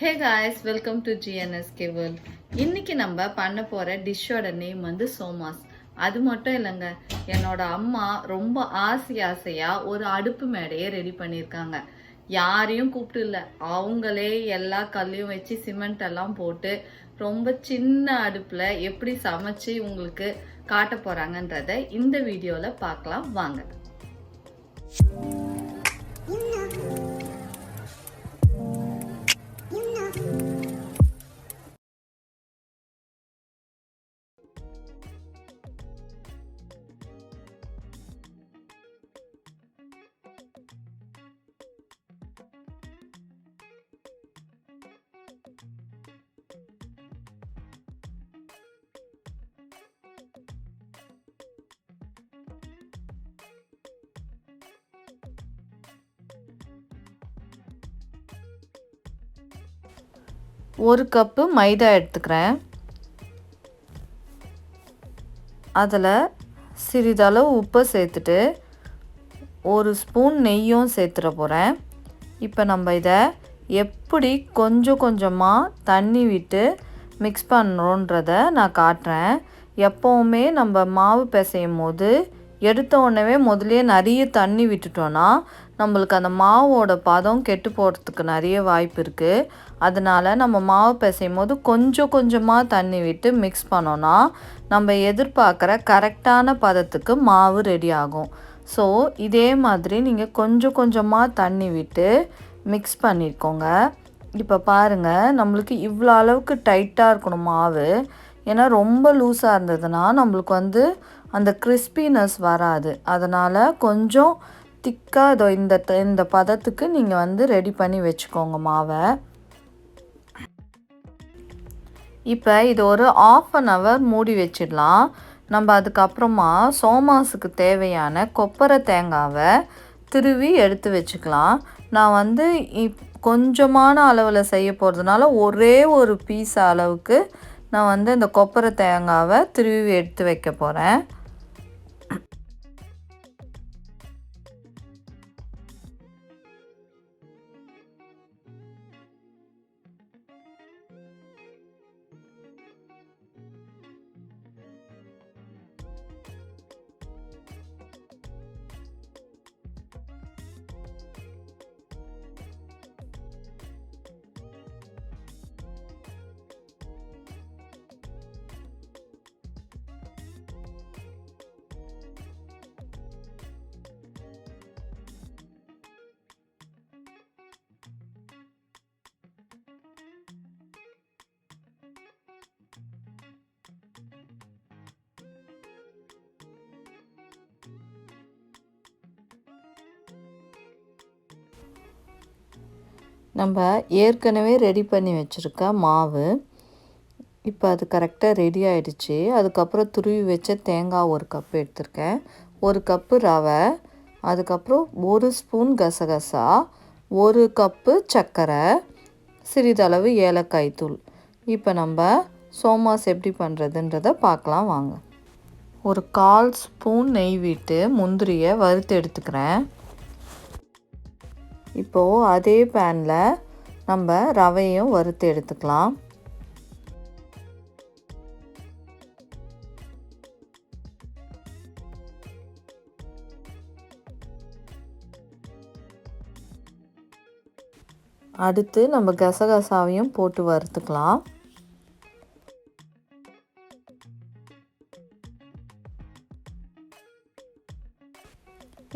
Hey guys, welcome to GNSK World. இன்னைக்கு நம்ம பண்ண போற டிஷ்ஷோட நேம் வந்து சோமாஸ். அது மட்டும் இல்லைங்க, என்னோட அம்மா ரொம்ப ஆசையா ஒரு அடுப்பு மேடையை ரெடி பண்ணியிருக்காங்க. யாரையும் கூப்பிட்டு இல்லை, அவங்களே எல்லா கல்லையும் வச்சு சிமெண்ட் எல்லாம் போட்டு ரொம்ப சின்ன அடுப்புல எப்படி சமைச்சு உங்களுக்கு காட்ட போறாங்கன்றத இந்த வீடியோல பார்க்கலாம் வாங்க. ஒரு கப்பு மைதா எடுத்துக்கிறேன். அதில் சிறிதளவு உப்பை சேர்த்துட்டு ஒரு ஸ்பூன் நெய்யும் சேர்த்துட போகிறேன். இப்போ நம்ம இதை எப்படி கொஞ்சம் கொஞ்சமாக தண்ணி விட்டு மிக்ஸ் பண்ணுறோன்றதை நான் காட்டுறேன். எப்போவுமே நம்ம மாவு பிசையும் போது எடுத்த உடனே முதலே நிறைய தண்ணி விட்டுட்டோன்னா நம்மளுக்கு அந்த மாவோட பதம் கெட்டு போகிறதுக்கு நிறைய வாய்ப்பு இருக்குது. அதனால் நம்ம மாவு பிசையும் போது கொஞ்சம் கொஞ்சமாக தண்ணி விட்டு மிக்ஸ் பண்ணோன்னா நம்ம எதிர்பார்க்குற கரெக்டான பதத்துக்கு மாவு ரெடி ஆகும். ஸோ இதே மாதிரி நீங்கள் கொஞ்சம் கொஞ்சமாக தண்ணி விட்டு மிக்ஸ் பண்ணிக்கோங்க. இப்போ பாருங்கள், நம்மளுக்கு இவ்வளோ அளவுக்கு டைட்டாக இருக்கணும் மாவு. ஏன்னா ரொம்ப லூஸாக இருந்ததுன்னா நம்மளுக்கு வந்து அந்த கிறிஸ்பினஸ் வராது. அதனால் கொஞ்சம் திக்காக இதோ இந்த பதத்துக்கு நீங்கள் வந்து ரெடி பண்ணி வச்சுக்கோங்க மாவை. இப்போ இது ஒரு 1/2 hour மூடி வச்சிடலாம். நம்ம அதுக்கப்புறமா சோமாஸுக்கு தேவையான கொப்பரை தேங்காவை திருவி எடுத்து வச்சுக்கலாம். நான் வந்து கொஞ்சமான அளவில் செய்ய போகிறதுனால ஒரே ஒரு பீஸ் அளவுக்கு நான் வந்து இந்த கொப்பரை தேங்காவை திருவி எடுத்து வைக்க போகிறேன். நம்ம ஏற்கனவே ரெடி பண்ணி வச்சுருக்க மாவு இப்போ அது கரெக்டாக ரெடி ஆகிடுச்சு. அதுக்கப்புறம் துருவி வச்ச தேங்காய் ஒரு கப்பு எடுத்திருக்கேன், ஒரு கப்பு ரவை, அதுக்கப்புறம் ஒரு ஸ்பூன் கசகசா, ஒரு கப்பு சர்க்கரை, சிறிதளவு ஏலக்காய் தூள். இப்போ நம்ம சோமாஸ் எப்படி பண்ணுறதுன்றதை பார்க்கலாம் வாங்க. ஒரு 1/4 ஸ்பூன் நெய் விட்டு முந்திரியை வறுத்து எடுத்துக்கிறேன். இப்போது அதே பேனில் நம்ம ரவையும் வறுத்து எடுத்துக்கலாம். அடுத்து நம்ம கசகசாவையும் போட்டு வறுத்துக்கலாம்.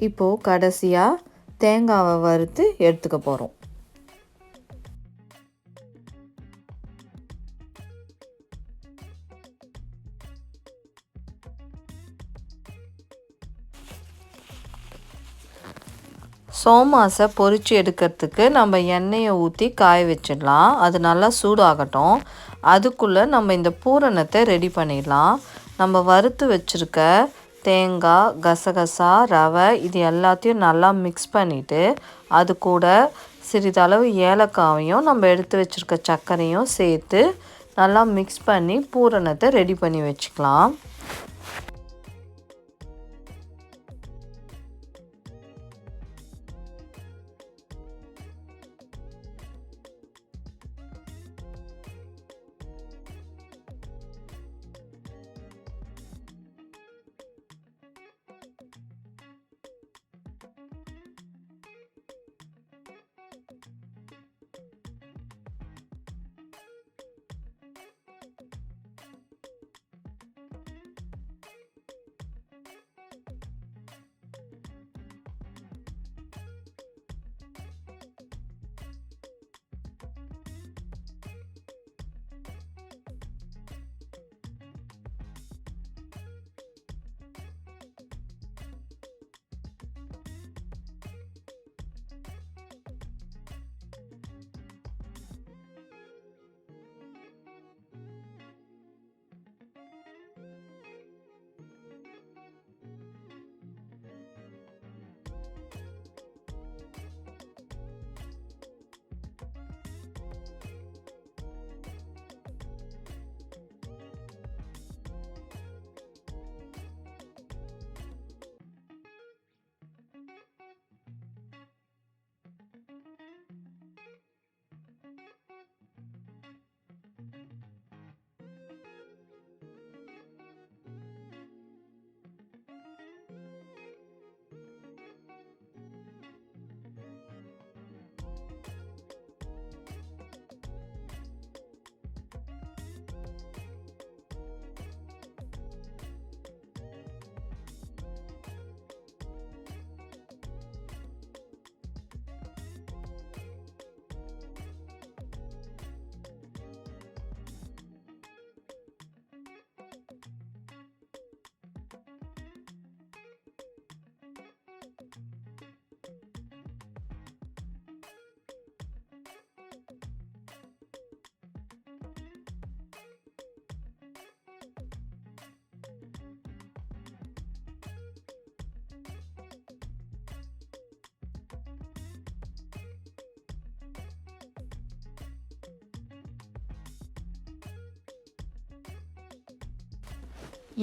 இப்போது கடைசியாக தேங்காவை வறுத்து எடுத்துக்க போகிறோம். சோமாஸை பொரித்து எடுக்கிறதுக்கு நம்ம எண்ணெயை ஊற்றி காய வச்சிடலாம். அது நல்லா சூடாகட்டும். அதுக்குள்ளே நம்ம இந்த பூரணத்தை ரெடி பண்ணிடலாம். நம்ம வறுத்து வச்சுருக்க தேங்காய், கசகசா, ரவை இது எல்லாத்தையும் நல்லா மிக்ஸ் பண்ணிவிட்டு அது கூட சிறிதளவு ஏலக்காவையும் நம்ம எடுத்து வச்சுருக்க சர்க்கரையும் சேர்த்து நல்லா மிக்ஸ் பண்ணி பூரணத்தை ரெடி பண்ணி வச்சுக்கலாம்.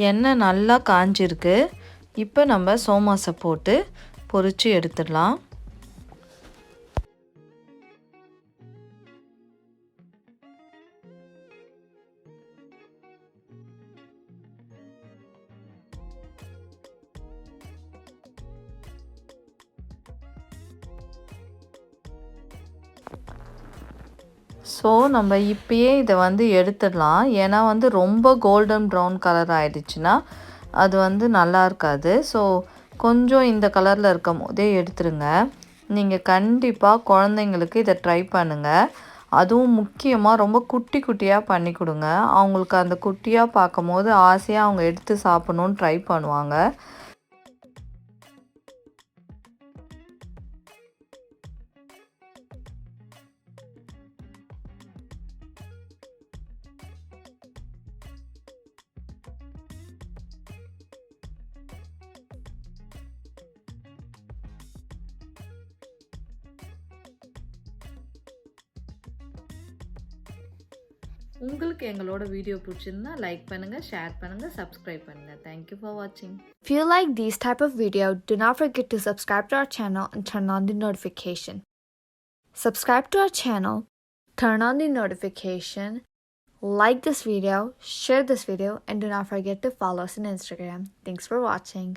எண்ணெய் நல்லா காஞ்சிருக்கு. இப்போ நம்ம சோமாஸை போட்டு பொரிச்சு எடுத்துடலாம். ஸோ நம்ம இப்பயே இதை வந்து எடுத்துடலாம். ஏன்னா வந்து ரொம்ப கோல்டன் ப்ரௌன் கலர் ஆகிடுச்சுன்னா அது வந்து நல்லா இருக்காது. ஸோ கொஞ்சம் இந்த கலரில் இருக்கும் போதே எடுத்துருங்க. நீங்கள் கண்டிப்பாக குழந்தைங்களுக்கு இதை ட்ரை பண்ணுங்கள். அதுவும் முக்கியமாக ரொம்ப குட்டி குட்டியாக பண்ணி கொடுங்க. அவங்களுக்கு அந்த குட்டியாக பார்க்கும் போது ஆசையாக அவங்க எடுத்து சாப்பிட்ணுன்னு ட்ரை பண்ணுவாங்க. உங்களுக்கு எங்களோட வீடியோ பிடிச்சிருந்தா லைக் பண்ணுங்க, ஷேர் பண்ணுங்க, சப்ஸ்கிரைப் பண்ணுங்க. Thank you for watching. If you like these type of video, do not forget to subscribe to our channel and turn on the notification. Subscribe to our channel, turn on the notification, like this video, share this video, and do not forget to follow us on Instagram. Thanks for watching.